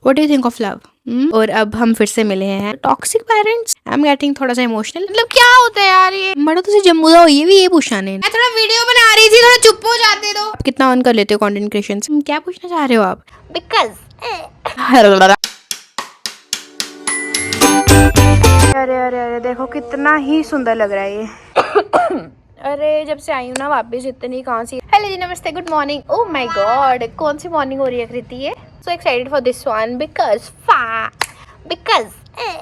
What do you think of love? और अब हम फिर से मिले हैं। Toxic parents, I am getting थोड़ा सा इमोशनल। मतलब क्या होता है यार ये? मरो तुझे जम्मूदा हो, ये भी ये पूछा ने। मैं थोड़ा वीडियो बना रही थी, थोड़ा चुप हो जाते तो। आप कितना ऑन कर लेते हो कंटेंट क्रिएशन से? क्या पूछना चाह रहे हो आप? बिकॉज अरे अरे अरे देखो कितना ही सुंदर लग रहा है ये। अरे जब से आई हूँ ना वापस इतनी खांसी। हेलो जी, नमस्ते, good morning. Oh my God, कौन सी मॉर्निंग हो रही है कृति? ये so excited for this one because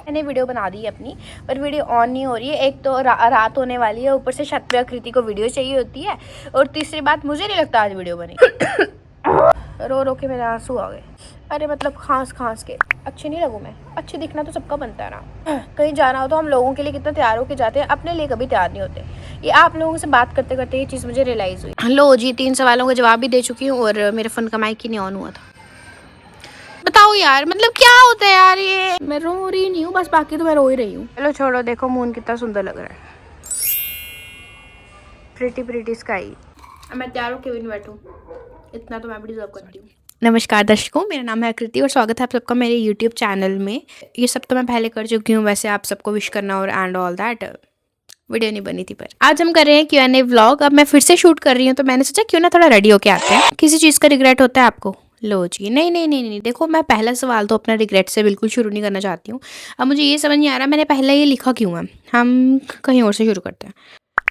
मैंने वीडियो बना दी है अपनी, पर वीडियो ऑन नहीं हो रही है। एक तो रात होने वाली है, ऊपर से छत पे आकृति को वीडियो चाहिए होती है, और तीसरी बात मुझे नहीं लगता आज वीडियो बनी। रो रो के मेरे आंसू आ गए। अरे मतलब खांस खांस के अच्छी नहीं लगूँ मैं? अच्छी दिखना तो सबका बनता है ना। कहीं जाना हो तो हम लोगों के लिए कितना तैयार होके जाते हैं, अपने लिए कभी तैयार नहीं होते। ये आप लोगों से बात करते करते ये चीज़ मुझे रियलाइज़ हुई। लो जी, 3 सवालों का जवाब भी दे चुकी हूँ और मेरे फ़ोन का माइक ही नहीं ऑन हुआ था। बताओ यार, मतलब क्या होता है यार ये? मैं रो रही नहीं हूँ बस, बाकी तो मैं रो ही रही हूँ। चलो छोड़ो, देखो मून कितना सुंदर लग रहा है। Pretty sky. मैं तैयार होके भी नहीं बैठूँ, इतना तो मैं भी डिजर्व करती हूँ। नमस्कार दर्शकों, मेरा नाम है आकृति और स्वागत है आप सबका मेरे यूट्यूब चैनल में। ये सब तो मैं पहले कर चुकी हूँ वैसे, आप सबको विश करना और एंड ऑल दैट। वीडियो नहीं बनी थी, पर आज हम कर रहे हैं Q&A व्लॉग। अब मैं फिर से शूट कर रही हूँ तो मैंने सोचा क्यों ना थोड़ा रेडी होके आते हैं। किसी चीज़ का रिग्रेट होता है आपको? लो जी, नहीं नहीं नहीं नहीं, देखो मैं पहला सवाल तो अपना रिग्रेट से बिल्कुल शुरू नहीं करना चाहती हूँ। अब मुझे ये समझ नहीं आ रहा मैंने पहले ये लिखा क्यों है। हम कहीं और से शुरू करते हैं।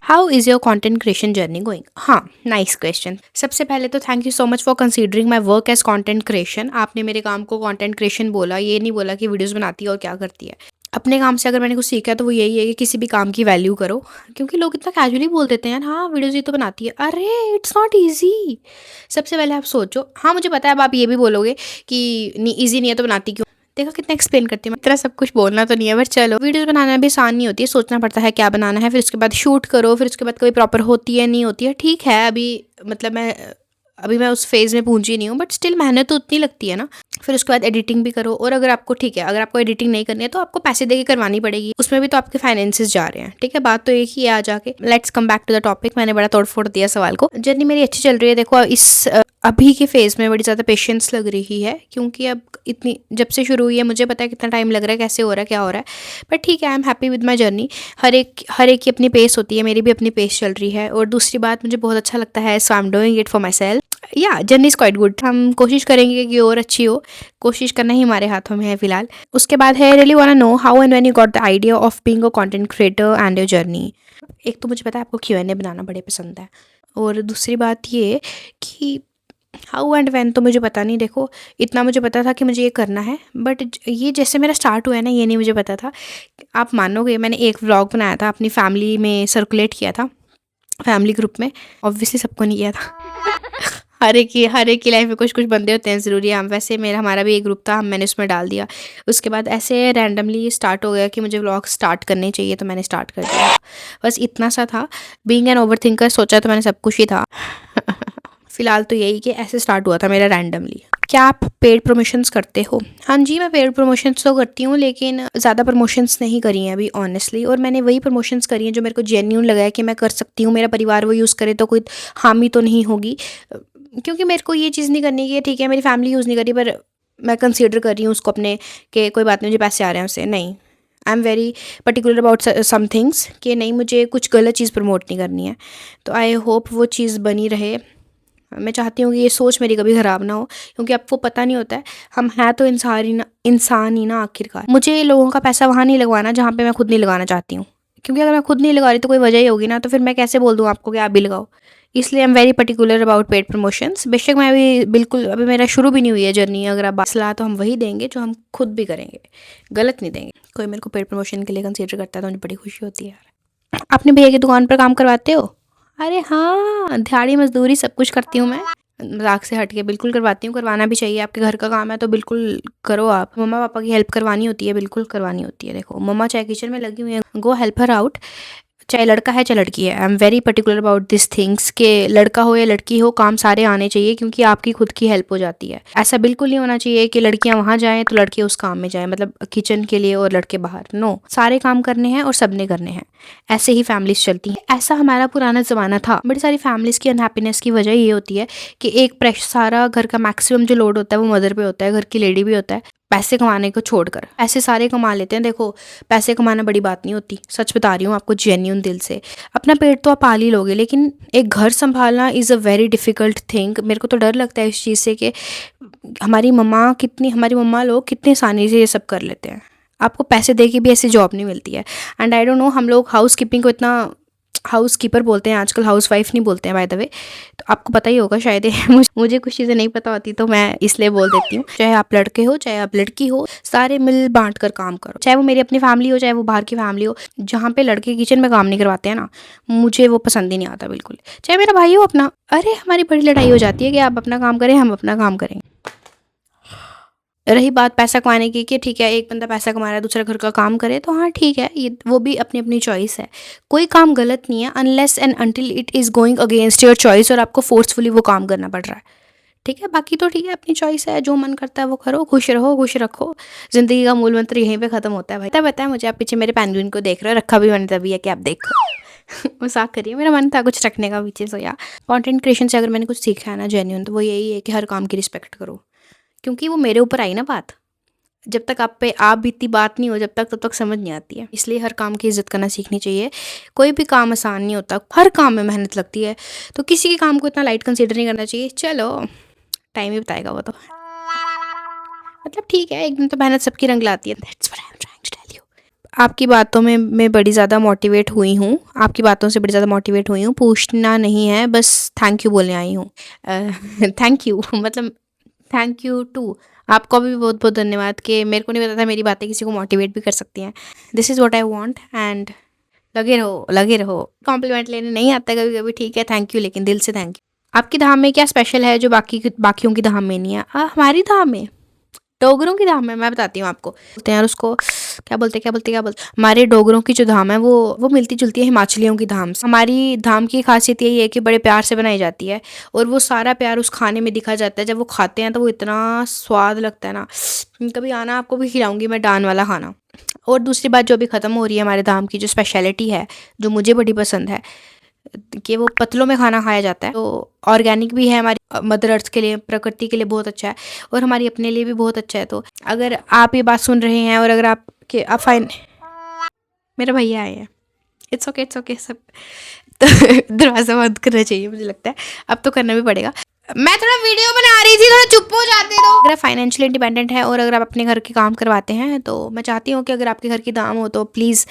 How is your content creation journey going? हाँ, नाइस क्वेश्चन। सबसे पहले तो thank you so much for considering my work as content creation. आपने मेरे काम को कॉन्टेंट क्रिएशन बोला, ये नहीं बोला कि वीडियोज़ बनाती है और क्या करती है। अपने काम से अगर मैंने कुछ सीखा है तो वो यही है कि किसी भी काम की वैल्यू करो, क्योंकि लोग इतना कैजुअली बोल देते हैं यार, हाँ वीडियोज़ ये तो बनाती है। अरे इट्स नॉट ईजी। सबसे पहले आप सोचो। हाँ मुझे पता है अब आप ये भी बोलोगे कि नहीं ईजी नहीं है तो बनाती क्यों। देखो कितना एक्सप्लेन करती हूँ, इतना सब कुछ बोलना तो नहीं है, पर चलो। वीडियोस बनाना भी आसान नहीं होती है, सोचना पड़ता है क्या बनाना है, फिर उसके बाद शूट करो, फिर उसके बाद कभी प्रॉपर होती है नहीं होती है। ठीक है, मतलब अभी मैं उस फेज़ में पहुंची नहीं हूँ, बट स्टिल मेहनत तो उतनी लगती है ना। फिर उसके बाद एडिटिंग भी करो, और अगर आपको ठीक है, अगर आपको एडिटिंग नहीं करनी है तो आपको पैसे दे के करवानी पड़ेगी, उसमें भी तो आपके फाइनेंसेस जा रहे हैं। ठीक है, बात तो एक ही है आ जाके। Let's come back to the topic. मैंने बड़ा तोड़ फोड़ दिया सवाल को। जर्नी मेरी अच्छी चल रही है। देखो इस अभी के फेज़ में बड़ी ज़्यादा पेशेंस लग रही है, क्योंकि अब इतनी जब से शुरू हुई है मुझे पता है कितना टाइम लग रहा है, कैसे हो रहा है, क्या हो रहा है। बट ठीक है, I am happy with my journey. हर एक की अपनी पेस होती है, मेरी भी अपनी पेस चल रही है। और दूसरी बात, मुझे बहुत अच्छा लगता है, so I am doing it for myself. Yeah journey is quite good. हम कोशिश करेंगे कि और अच्छी हो, कोशिश करना ही हमारे हाथों में है फिलहाल। उसके बाद है really want to know how and when you got the idea of being a content creator and your journey. एक तो मुझे पता है आपको Q&A बनाना बड़े पसंद है, और दूसरी बात ये कि हाउ एंड व्हेन तो मुझे पता नहीं। देखो इतना मुझे पता था कि मुझे ये करना है, बट ये जैसे मेरा स्टार्ट हुआ है ना, ये नहीं मुझे पता था। आप मानोगे, मैंने एक व्लॉग बनाया था, अपनी फैमिली में सर्कुलेट किया था, फैमिली ग्रुप में। ऑब्वियसली सबको नहीं किया था। हर एक की लाइफ में कुछ कुछ बंदे होते हैं ज़रूरी है। हम वैसे हमारा भी एक ग्रुप था, मैंने उसमें डाल दिया। उसके बाद ऐसे रैंडमली स्टार्ट हो गया कि मुझे व्लॉग स्टार्ट करने चाहिए, तो मैंने स्टार्ट कर दिया। बस इतना सा था। बीइंग एन ओवर थिंकर, सोचा तो मैंने सब कुछ ही था। फिलहाल तो यही कि ऐसे स्टार्ट हुआ था मेरा रैंडमली। क्या आप पेड प्रमोशंस करते हो? हाँ जी, मैं पेड प्रमोशंस तो करती हूँ, लेकिन ज़्यादा प्रमोशंस नहीं करी हैं अभी ऑनेस्टली। और मैंने वही प्रमोशंस करी हैं जो मेरे को जेन्यून लगा है कि मैं कर सकती हूँ, मेरा परिवार वो यूज़ करे तो कोई हामी तो नहीं होगी। क्योंकि मेरे को ये चीज़ नहीं करनी कि ठीक है मेरी फैमिली यूज़ नहीं करी, पर मैं कंसिडर कर रही हूँ उसको अपने, कि कोई बात नहीं मुझे पैसे आ रहे हैं उससे। नहीं, I am very particular about some things, कि नहीं मुझे कुछ गलत चीज़ प्रमोट नहीं करनी है। तो आई होप वो चीज़ बनी रहे। मैं चाहती हूँ कि ये सोच मेरी कभी ख़राब ना हो, क्योंकि आपको पता नहीं होता है, हम हैं तो इंसान ही ना आखिरकार। मुझे लोगों का पैसा वहाँ नहीं लगवाना जहाँ पे मैं खुद नहीं लगाना चाहती हूँ, क्योंकि अगर मैं खुद नहीं लगा रही तो कोई वजह ही होगी ना, तो फिर मैं कैसे बोल दूँ आपको कि आप भी लगाओ। इसलिए आई am very particular about paid promotions. बेशक मैं अभी बिल्कुल, अभी मेरा शुरू भी नहीं हुई है जर्नी। अगर आप सलाह तो हम वही देंगे जो हम खुद भी करेंगे, गलत नहीं देंगे। कोई मेरे को पेड प्रमोशन के लिए कंसिडर करता है तो मुझे बड़ी खुशी होती है यार। अपने भैया की दुकान पर काम करवाते हो? अरे हाँ, दिहाड़ी मजदूरी सब कुछ करती हूँ मैं। मजाक से हट के बिल्कुल करवाती हूँ, करवाना भी चाहिए। आपके घर का काम है तो बिल्कुल करो। आप मम्मा पापा की हेल्प करवानी होती है, बिल्कुल करवानी होती है। देखो मम्मा चाहे किचन में लगी हुई है, गो हेल्प हर आउट। चाहे लड़का है चाहे लड़की है, I am very particular about this things, के लड़का हो या लड़की हो, काम सारे आने चाहिए, क्योंकि आपकी खुद की हेल्प हो जाती है। ऐसा बिल्कुल नहीं होना चाहिए कि लड़कियां वहां जाएं तो लड़के उस काम में जाएं, मतलब किचन के लिए और लड़के बाहर। नो, सारे काम करने हैं और सबने करने हैं। ऐसे ही फैमिलीज चलती हैं। ऐसा हमारा पुराना ज़माना था। बड़ी सारी फैमिलीज़ की अनहैप्पीनेस की वजह ये होती है कि एक प्रेशर, सारा घर का मैक्सिमम जो लोड होता है वो मदर पे होता है, घर की लेडी भी होता है। पैसे कमाने को छोड़कर। पैसे सारे कमा लेते हैं, देखो पैसे कमाना बड़ी बात नहीं होती, सच बता रही हूँ आपको जेन्युइन दिल से। अपना पेट तो आप पाल ही लोगे, लेकिन एक घर संभालना is a very difficult thing. मेरे को तो डर लगता है इस चीज़ से कि हमारी मम्मा लोग कितनी आसानी से ये सब कर लेते हैं। आपको पैसे दे के भी ऐसी जॉब नहीं मिलती है। एंड आई डोंट नो, हम लोग हाउस कीपिंग को इतना हाउस कीपर बोलते हैं आजकल, हाउस वाइफ नहीं बोलते हैं बाय द वे। तो आपको पता ही होगा शायद मुझे कुछ चीज़ें नहीं पता होती तो मैं इसलिए बोल देती हूँ। चाहे आप लड़के हो चाहे आप लड़की हो, सारे मिल बांट कर काम करो। चाहे वो मेरी अपनी फैमिली हो चाहे वो बाहर की फैमिली हो। जहाँ पे लड़के किचन में काम नहीं करवाते हैं ना, मुझे वो पसंद ही नहीं आता बिल्कुल। चाहे मेरा भाई हो अपना, अरे हमारी बड़ी लड़ाई हो जाती है कि आप अपना काम करें हम अपना काम करें। रही बात पैसा कमाने की कि ठीक है एक बंदा पैसा कमा रहा है दूसरा घर का काम करे, तो हाँ ठीक है, ये वो भी अपनी अपनी चॉइस है। कोई काम गलत नहीं है unless and until it is going against your choice और आपको फोर्सफुली वो काम करना पड़ रहा है, ठीक है। बाकी तो ठीक है, अपनी चॉइस है, जो मन करता है वो करो, खुश रहो खुश रखो। ज़िंदगी का मूल मंत्र यहीं पे ख़त्म होता है भाई। पता है मुझे, आप पीछे मेरे पेंगुइन को देख रहे हो, रखा भी मैंने तभी है कि आप देखो। मजाक करिए, मेरा मन था कुछ रखने का पीछे। सो या कंटेंट क्रिएशन से अगर मैंने कुछ सीखा है ना जेन्युइन, तो वो यही है कि हर काम की रिस्पेक्ट करो, क्योंकि वो मेरे ऊपर आई ना बात। जब तक आप पे आप बीती बात नहीं हो जब तक, तब तक समझ नहीं आती है। इसलिए हर काम की इज्जत करना सीखनी चाहिए। कोई भी काम आसान नहीं होता, हर काम में मेहनत लगती है, तो किसी के काम को इतना लाइट कंसीडर नहीं करना चाहिए। चलो टाइम ही बताएगा वो तो, मतलब ठीक है, एक दिन तो मेहनत सबकी रंग लाती है। That's what I'm trying to tell you. आपकी बातों में मैं बड़ी ज़्यादा मोटिवेट हुई हूँ, आपकी बातों से बड़ी ज़्यादा मोटिवेट हुई हूँ। पूछना नहीं है, बस थैंक यू बोलने आई हूँ। थैंक यू मतलब थैंक यू टू आपका भी बहुत बहुत धन्यवाद कि मेरे को नहीं पता था मेरी बातें किसी को मोटिवेट भी कर सकती हैं। This is what I want and लगे रहो। कॉम्प्लीमेंट लेने नहीं आता कभी कभी, ठीक है थैंक यू, लेकिन दिल से थैंक यू। आपकी धाम में क्या स्पेशल है जो बाकियों की धाम में नहीं है? हमारी धाम में, डोगरों की धाम है, मैं बताती हूँ आपको। बोलते हैं यार उसको, क्या बोलते हमारे डोगरों की जो धाम है वो मिलती जुलती है हिमाचलियों की धाम से। हमारी धाम की खासियत यही है कि बड़े प्यार से बनाई जाती है और वो सारा प्यार उस खाने में दिखा जाता है। जब वो खाते हैं तो वो इतना स्वाद लगता है ना, कभी आना आपको भी खिलाऊंगी मैं डान वाला खाना। और दूसरी बात जो अभी ख़त्म हो रही है हमारे धाम की, जो स्पेशलिटी है जो मुझे बड़ी पसंद है, कि वो पतलों में खाना खाया जाता है। तो ऑर्गेनिक भी है, हमारी मदर अर्थ के लिए, प्रकृति के लिए बहुत अच्छा है और हमारी अपने लिए भी बहुत अच्छा है। तो अगर आप ये बात सुन रहे हैं और अगर आप फाइन, मेरा भैया आए हैं, इट्स ओके सब तो दरवाज़ा बंद करना चाहिए मुझे लगता है, अब तो करना भी पड़ेगा। मैं थोड़ा वीडियो बना रही थी, थोड़ा चुप हो जाते दो। अगर आप फाइनेंशियली इंडिपेंडेंट हैं और अगर आप अपने घर के काम करवाते हैं, तो मैं चाहती हूँ कि अगर आपके घर की धाम हो तो प्लीज़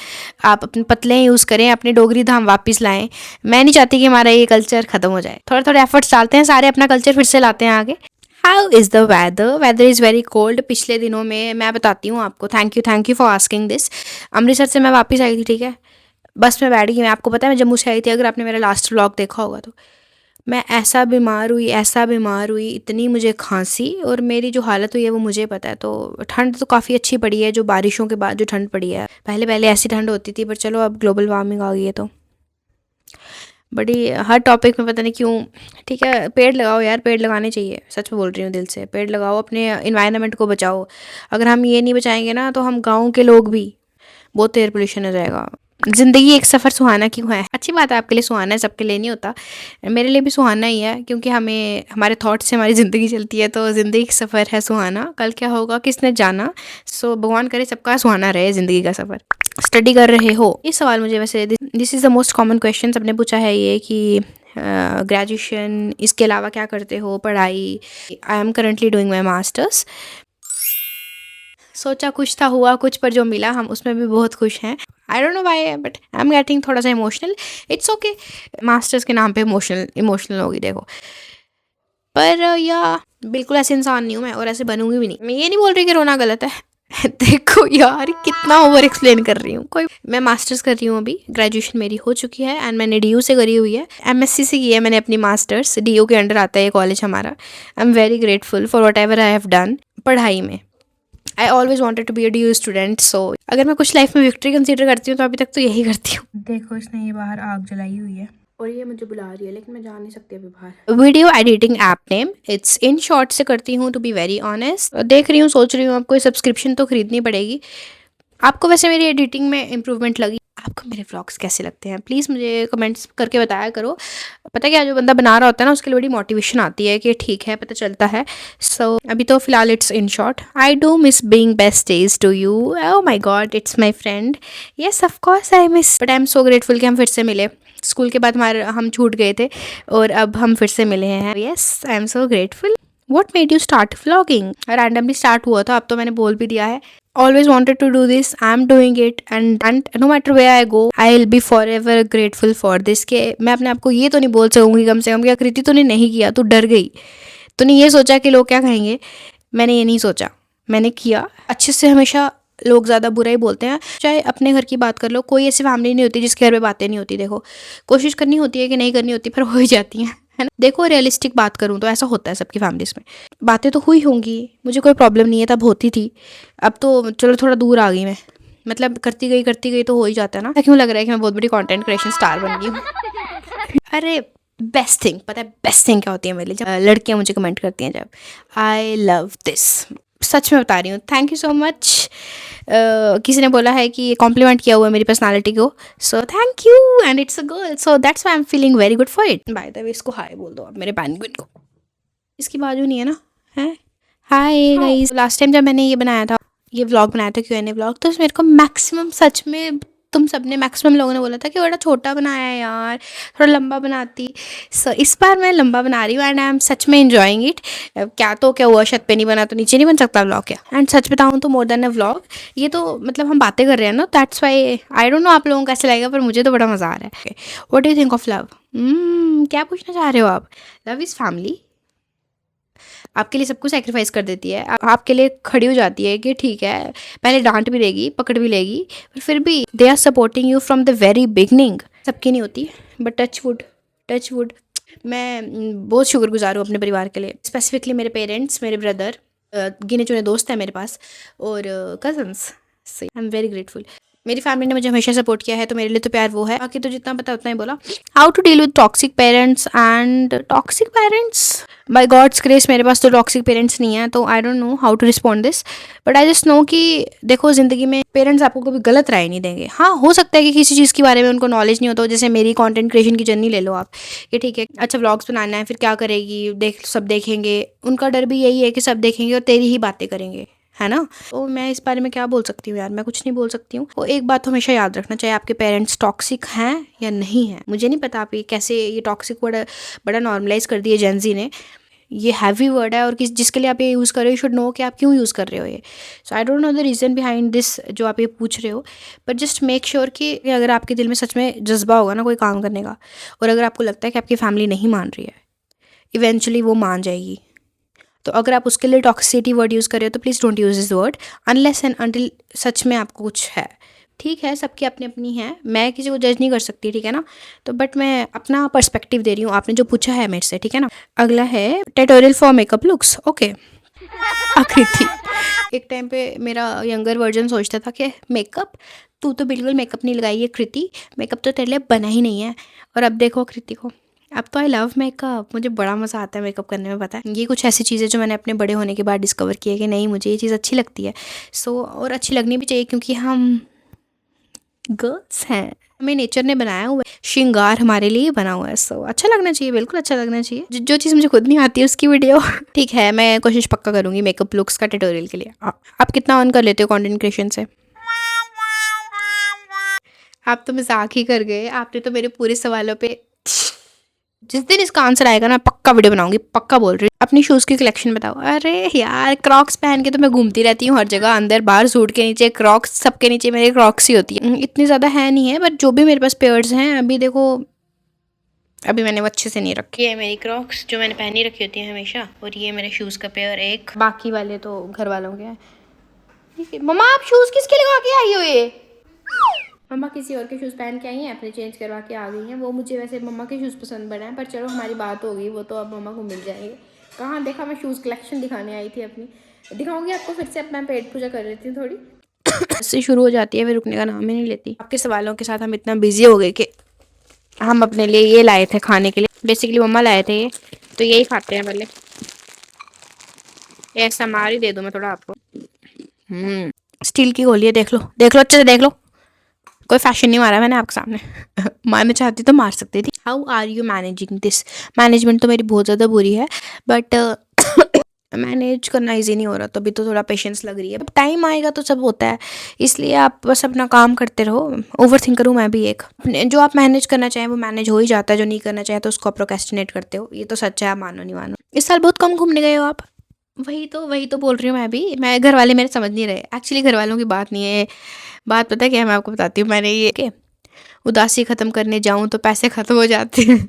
आप अपने पतले यूज़ करें, अपनी डोगरी धाम वापस लाएं। मैं नहीं चाहती कि हमारा ये कल्चर ख़त्म हो जाए। थोड़े थोड़े एफर्ट्स डालते हैं सारे, अपना कल्चर फिर से लाते हैं आगे। How is the weather is very cold. पिछले दिनों में मैं बताती हूँ आपको, thank you for asking this. Amritsar से मैं वापस आई थी, ठीक है, बस में बैठ गई मैं। आपको पता है मैं जम्मू से आई थी, अगर आपने मेरा लास्ट व्लॉग देखा होगा तो। मैं ऐसा बीमार हुई, इतनी मुझे खांसी और मेरी जो हालत हुई है वो मुझे पता है। तो ठंड तो काफ़ी अच्छी पड़ी है, जो बारिशों के बाद जो ठंड पड़ी है। पहले ऐसी ठंड होती थी, पर चलो अब ग्लोबल वार्मिंग आ गई है तो बड़ी, हर टॉपिक में पता नहीं क्यों। ठीक है, पेड़ लगाओ यार, पेड़ लगाने चाहिए, सच में बोल रही हूँ दिल से। पेड़ लगाओ, अपने इन्वायरमेंट को बचाओ। अगर हम ये नहीं बचाएंगे ना तो हम गाँव के लोग भी, बहुत एयर पोल्यूशन हो जाएगा। ज़िंदगी एक सफ़र सुहाना क्यों है? अच्छी बात है, आपके लिए सुहाना है, सबके लिए नहीं होता। मेरे लिए भी सुहाना ही है, क्योंकि हमें हमारे थॉट से हमारी ज़िंदगी चलती है। तो ज़िंदगी एक सफ़र है सुहाना, कल क्या होगा किसने जाना। सो भगवान करे सबका सुहाना रहे ज़िंदगी का सफ़र। स्टडी कर रहे हो, ये सवाल मुझे वैसे this is the most common question सबने पूछा है ये, कि ग्रेजुएशन इसके अलावा क्या करते हो, पढ़ाई। I am currently doing my masters. सोचा कुछ था, हुआ कुछ, पर जो मिला हम उसमें भी बहुत खुश हैं। आई don't know why but I am getting थोड़ा सा इमोशनल। इट्स ओके, मास्टर्स के नाम पे इमोशनल होगी देखो। पर या बिल्कुल ऐसे इंसान नहीं हूँ मैं और ऐसे बनूंगी भी नहीं। मैं ये नहीं बोल रही कि रोना गलत है। देखो यार कितना ओवर एक्सप्लेन कर रही हूँ। कोई, मैं मास्टर्स कर रही हूँ अभी, ग्रेजुएशन मेरी हो चुकी है एंड मैंने DU से करी हुई है। MSc से की है मैंने अपनी मास्टर्स, DU के अंडर आता है ये कॉलेज हमारा। I am very grateful for whatever I have done पढ़ाई में। I always wanted to be a DU student. So अगर मैं कुछ लाइफ में विक्ट्री कंसीडर करती हूँ तो अभी तक तो यही करती हूँ। देखो इसने ये बाहर आग जलाई हुई है और ये मुझे बुला रही है, लेकिन मैं जा नहीं सकती अभी बाहर। Video editing app name it's in short से करती हूँ, टू बी वेरी ऑनेस्ट। देख रही हूँ, सोच रही हूँ आपको सब्सक्रिप्शन तो खरीदनी पड़ेगी। आपको वैसे मेरी एडिटिंग में इम्प्रूवमेंट लगी? आपको मेरे व्लॉग्स कैसे लगते हैं प्लीज़ मुझे कमेंट्स करके बताया करो। पता है क्या, जो बंदा बना रहा होता है ना उसके लिए बड़ी मोटिवेशन आती है कि ठीक है पता चलता है। सो अभी तो फिलहाल it's in short, I do miss being best days to you. Oh my God, it's my friend. Yes of course I miss, but I am so grateful कि हम फिर से मिले। स्कूल के बाद हम छूट गए थे और अब हम फिर से मिले हैं। Yes I am so grateful. What made you start vlogging? Randomly start हुआ था, अब तो मैंने बोल भी दिया है। Always wanted to do this, I'm doing it, and no matter where I go I'll be forever grateful for this। कि मैं अपने आप को ये तो नहीं बोल सकूंगी कम से कम कि आकृति तूने नहीं किया, तू डर गई, तूने ये सोचा कि लोग क्या कहेंगे। मैंने ये नहीं सोचा, मैंने किया अच्छे से। हमेशा लोग ज़्यादा बुरा ही बोलते हैं, चाहे अपने घर की बात कर लो, कोई ऐसी फैमिली नहीं होती जिसके घर में बातें नहीं होती। देखो कोशिश करनी होती है कि नहीं करनी होती, पर हो ही जाती हैं, है ना। देखो रियलिस्टिक बात करूँ तो ऐसा होता है सबकी फैमिलीज़ में। बातें तो हुई होंगी, मुझे कोई प्रॉब्लम नहीं है, तब होती थी। अब तो चलो थोड़ा दूर आ गई मैं, मतलब करती गई तो हो ही जाता है ना। क्यों लग रहा है कि मैं बहुत बड़ी कंटेंट क्रिएशन स्टार बन गई हूँ। अरे बेस्ट थिंग पता है, बेस्ट थिंग क्या होती है मेरे लिए? जब लड़कियाँ मुझे कमेंट करती हैं, जब आई लव दिस, सच में बता रही हूँ, थैंक यू सो मच। किसी ने बोला है कि कॉम्प्लीमेंट किया हुआ है मेरी पर्सनालिटी को, so thank you and it's a girl, so that's why I am feeling very good for it. By the way इसको हाय बोल दो आप मेरे पेंगुइन को, इसकी बाजू नहीं है ना, है। हाय गाइस, लास्ट टाइम जब मैंने ये बनाया था, ये व्लॉग बनाया था Q&A व्लॉग, तो मेरे को मैक्सिमम, सच में तुम सबने, मैक्सिमम लोगों ने बोला था कि बड़ा छोटा बनाया है यार, थोड़ा लंबा बनाती। सो इस बार मैं लंबा बना रही हूँ एंड आई एम सच में एंजॉइंग इट। क्या तो क्या हुआ, छत पे नहीं बना तो नीचे नहीं बन सकता व्लॉग क्या? एंड सच बताऊँ तो मोर देन अ व्लॉग, ये तो मतलब हम बातें कर रहे हैं ना, that's why I don't no आप लोगों को कैसे लगेगा, पर मुझे तो बड़ा मज़ा आ रहा है। What do you think of love? क्या पूछना चाह रहे हो आप? लव इज़ फैमिली, आपके लिए सब कुछ सेक्रीफाइस कर देती है, आपके लिए खड़ी हो जाती है कि ठीक है, पहले डांट भी देगी, पकड़ भी लेगी, पर फिर भी they are supporting you from the very beginning. सबकी नहीं होती, बट टच वुड मैं बहुत शुक्रगुजार हूँ अपने परिवार के लिए, स्पेसिफिकली मेरे पेरेंट्स, मेरे ब्रदर, गिने चुने दोस्त हैं मेरे पास, और cousins. I am very grateful. मेरी फैमिली ने मुझे हमेशा सपोर्ट किया है, तो मेरे लिए तो प्यार वो है। बाकी तो जितना पता उतना ही बोला। How to deal with toxic parents and toxic parents, by God's grace मेरे पास तो टॉक्सिक पेरेंट्स नहीं है, तो I don't know how to respond this, but I just know कि देखो ज़िंदगी में पेरेंट्स आपको कभी गलत राय नहीं देंगे। हाँ हो सकता है कि किसी चीज़ के बारे में उनको नॉलेज नहीं होता हो, जैसे मेरी कंटेंट क्रिएशन की जर्नी ले लो आप, कि ठीक है अच्छा व्लॉग्स बनाना है, फिर क्या करेगी, देख सब देखेंगे, उनका डर भी यही है कि सब देखेंगे और तेरी ही बातें करेंगे, है ना। तो मैं इस बारे में क्या बोल सकती हूँ यार, मैं कुछ नहीं बोल सकती हूँ। वो एक बात तो हमेशा याद रखना, चाहे आपके पेरेंट्स टॉक्सिक हैं या नहीं है, मुझे नहीं पता आप ये कैसे, ये टॉक्सिक वर्ड बड़ा नॉर्मलाइज कर दिया जेंजी ने, ये हैवी वर्ड है, और जिसके लिए आप ये यूज़ कर रहे हो, यू शुड नो कि आप क्यों यूज़ कर रहे हो ये। So I don't know the reason behind this जो आप ये पूछ रहे हो, बट जस्ट मेक श्योर कि अगर आपके दिल में सच में जज्बा होगा ना कोई काम करने का, और अगर आपको लगता है कि आपकी फैमिली नहीं मान रही है, इवेंचुअली वो मान जाएगी। तो अगर आप उसके लिए टॉक्सिसिटी वर्ड यूज़ कर रहे हो तो please don't use this word unless and until सच में आपको कुछ है। ठीक है, सबकी अपनी अपनी है, मैं किसी को जज नहीं कर सकती, ठीक है ना। तो बट मैं अपना पर्सपेक्टिव दे रही हूँ, आपने जो पूछा है मेरे से, ठीक है ना। अगला है tutorial for makeup looks. Okay आकृति, एक टाइम पे मेरा यंगर वर्जन सोचता था कि मेकअप, तू तो बिल्कुल मेकअप नहीं लगाई है कृति, मेकअप तो तेरे लिए बना ही नहीं है। और अब देखो कृति को, अब तो आई लव मेकअप, मुझे बड़ा मज़ा आता है मेकअप करने में। पता है ये कुछ ऐसी चीज़ें जो मैंने अपने बड़े होने के बाद डिस्कवर की है कि नहीं मुझे ये चीज़ अच्छी लगती है। सो और अच्छी लगनी भी चाहिए, क्योंकि हम गर्ल्स हैं, हमें नेचर ने बनाया हुआ है, श्रृंगार हमारे लिए बना हुआ है। सो अच्छा लगना चाहिए, बिल्कुल अच्छा लगना चाहिए। जो चीज़ मुझे खुद नहीं आती है उसकी वीडियो ठीक है, मैं कोशिश पक्का करूँगी मेकअप लुक्स का ट्यूटोरियल के लिए। आप कितना ऑन कर लेते हो कंटेंट क्रिएशन से? आप तो मजाक ही कर गए, आपने तो मेरे पूरे सवालों पे, जिस दिन इसका आंसर आएगा ना पक्का वीडियो बनाऊंगी, पक्का बोल रही हूँ। अपनी शूज़ की कलेक्शन बताओ। अरे यार क्रॉक्स पहन के तो मैं घूमती रहती हूँ हर जगह, अंदर बाहर, सूट के नीचे क्रॉक्स, सबके नीचे मेरे क्रॉक्स ही होती है। इतनी ज़्यादा है नहीं है, बट जो भी मेरे पास पेयर्स हैं, अभी देखो अभी मैंने वो अच्छे से नहीं रखी है। मेरी क्रॉक्स जो मैंने पहनी रखी होती है हमेशा, और ये मेरे शूज़ का पेयर एक, बाकी वाले तो घर वालों के हैं। मम्मा आप शूज़ किसके लगा के आई हो? ये मम्मा किसी और के शूज़ पहन के आई हैं, अपने चेंज करवा के आ गई हैं। वो मुझे वैसे मम्मा के शूज़ पसंद पड़े हैं, पर चलो हमारी बात हो गई, वो तो अब मम्मा को मिल जाएंगे। कहाँ देखा, मैं शूज़ कलेक्शन दिखाने आई थी अपनी, दिखाऊंगी आपको फिर से। अब मैं पेट पूजा कर रही थी थोड़ी से शुरू हो जाती है, फिर रुकने का नाम ही नहीं लेती। आपके सवालों के साथ हम इतना बिजी हो गए कि हम अपने लिए ये लाए थे खाने के लिए, बेसिकली मम्मा लाए थे ये, तो यही खाते हैं पहले। ऐसा मार ही दे दूँ मैं थोड़ा आपको। स्टील की गोली है, देख लो अच्छे से देख लो। कोई फैशन नहीं मारा मैंने आपके सामने। मारना चाहती तो मार सकती थी। How are you managing this? Management तो मेरी बहुत ज़्यादा बुरी है, बट मैनेज करना इजी नहीं हो रहा, तो अभी तो थोड़ा पेशेंस लग रही है। टाइम आएगा तो सब होता है, इसलिए आप बस अपना काम करते रहो। ओवर थिंकर हूँ मैं भी एक। जो आप मैनेज करना चाहें वो मैनेज हो ही जाता है, जो नहीं करना चाहे तो उसको आप प्रोक्रेस्टिनेट करते हो। ये तो सच है, आप मानो नहीं मानो। इस साल बहुत कम घूमने गए हो आप। वही तो बोल रही हूँ मैं भी। मैं घर वाले मेरे समझ नहीं रहे। एक्चुअली घर वालों की बात नहीं है, बात पता है क्या है, मैं आपको बताती हूँ। मैंने ये कि उदासी ख़त्म करने जाऊँ तो पैसे ख़त्म हो जाते हैं।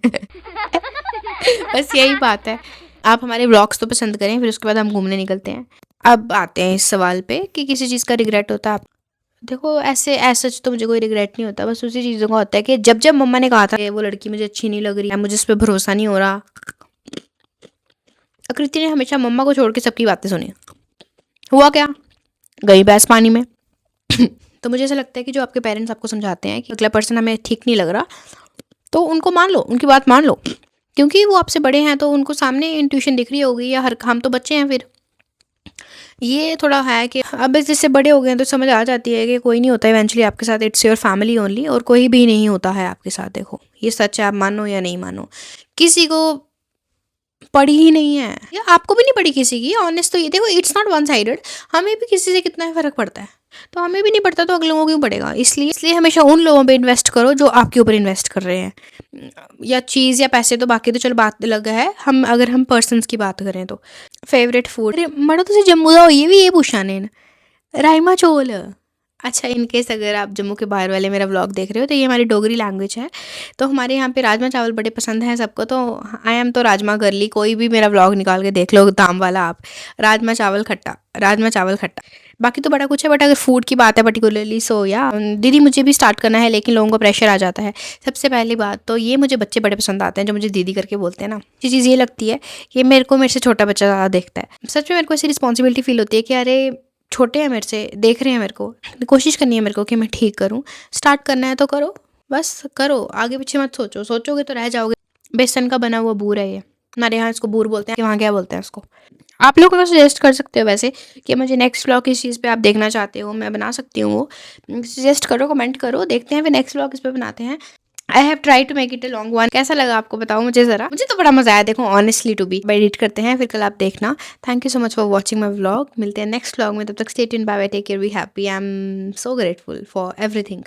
बस यही बात है। आप हमारे व्लॉग्स तो पसंद करें, फिर उसके बाद हम घूमने निकलते हैं। अब आते हैं इस सवाल पे कि किसी चीज़ का रिग्रेट होता है आप। देखो ऐसे सच तो मुझे कोई रिग्रेट नहीं होता, बस उसी चीज़ों का होता है कि जब जब मम्मा ने कहा था कि वो लड़की मुझे अच्छी नहीं लग रही है, मुझे उस पर भरोसा नहीं हो रहा, आकृति ने हमेशा मम्मा को छोड़ के सबकी बातें सुनी। हुआ क्या, गई भैंस पानी में। तो मुझे ऐसा लगता है कि जो आपके पेरेंट्स आपको समझाते हैं कि अगला पर्सन हमें ठीक नहीं लग रहा, तो उनको मान लो, उनकी बात मान लो, क्योंकि वो आपसे बड़े हैं तो उनको सामने इंट्यूशन दिख रही होगी, या हर हम तो बच्चे हैं। फिर ये थोड़ा है कि अब जैसे बड़े हो गए हैं तो समझ आ जाती है कि कोई नहीं होता इवेंचुअली आपके साथ, इट्स योर फैमिली ओनली, और कोई भी नहीं होता है आपके साथ। देखो ये सच है, आप मानो या नहीं मानो। किसी को पड़ी ही नहीं है, या आपको भी नहीं पड़ी किसी की, ऑनेस्ट तो ये देखो, इट्स नॉट वन साइडेड। हमें भी किसी से कितना फ़र्क पड़ता है, तो हमें भी नहीं पड़ता तो अगले लोगों को क्यों पड़ेगा। इसलिए हमेशा उन लोगों पे इन्वेस्ट करो जो आपके ऊपर इन्वेस्ट कर रहे हैं, या चीज़ या पैसे तो बाकी तो चलो बात अलग है। अगर हम पर्सनस की बात करें तो फेवरेट फूड, अरे मड़ो तुझे जम्मू का ये भी ये पूछा ने राजमा चौल। अच्छा, इन केस अगर आप जम्मू के बाहर वाले मेरा व्लॉग देख रहे हो तो ये हमारी डोगरी लैंग्वेज है, तो हमारे यहाँ पे राजमा चावल बड़े पसंद हैं सबको। तो आई एम तो राजमा गर्ली, कोई भी मेरा व्लॉग निकाल के देख लो दाम वाला आप, राजमा चावल खट्टा, राजमा चावल खट्टा। बाकी तो बड़ा कुछ है, बट अगर फूड की बात है पर्टिकुलरली सो या दीदी मुझे भी स्टार्ट करना है, लेकिन लोगों को प्रेशर आ जाता है। सबसे पहली बात तो ये, मुझे बच्चे बड़े पसंद आते हैं जो मुझे दीदी करके बोलते हैं ना। ये चीज़ ये लगती है कि मेरे से छोटा बच्चा ज़्यादा देखता है। सच में मेरे को ऐसी रिस्पॉन्सिबिलिटी फील होती है कि अरे छोटे हैं मेरे से, देख रहे हैं मेरे को, कोशिश करनी है मेरे को कि मैं ठीक करूं। स्टार्ट करना है तो करो, बस करो, आगे पीछे मत सोचो, सोचोगे तो रह जाओगे। बेसन का बना हुआ बूर है ये, हमारे यहाँ इसको बूर बोलते हैं, कि वहाँ क्या बोलते हैं इसको। आप लोग को सजेस्ट कर सकते हो वैसे कि मुझे नेक्स्ट व्लॉग किस चीज़ पे आप देखना चाहते हो, मैं बना सकती हूँ वो। सजेस्ट करो, कमेंट करो, देखते हैं फिर नेक्स्ट व्लॉग इस पे बनाते हैं। I have try to make it a long one. कैसा लगा आपको बताओ मुझे ज़रा। मुझे तो बड़ा मजा आया, देखो ऑनेस्टली टू बी। एडिट करते हैं फिर कल आप देखना। Thank you so much for watching my vlog. मिलते हैं नेक्स्ट व्लॉग में, तब तक stay tuned, bye bye, take care, be happy. I am so grateful for everything.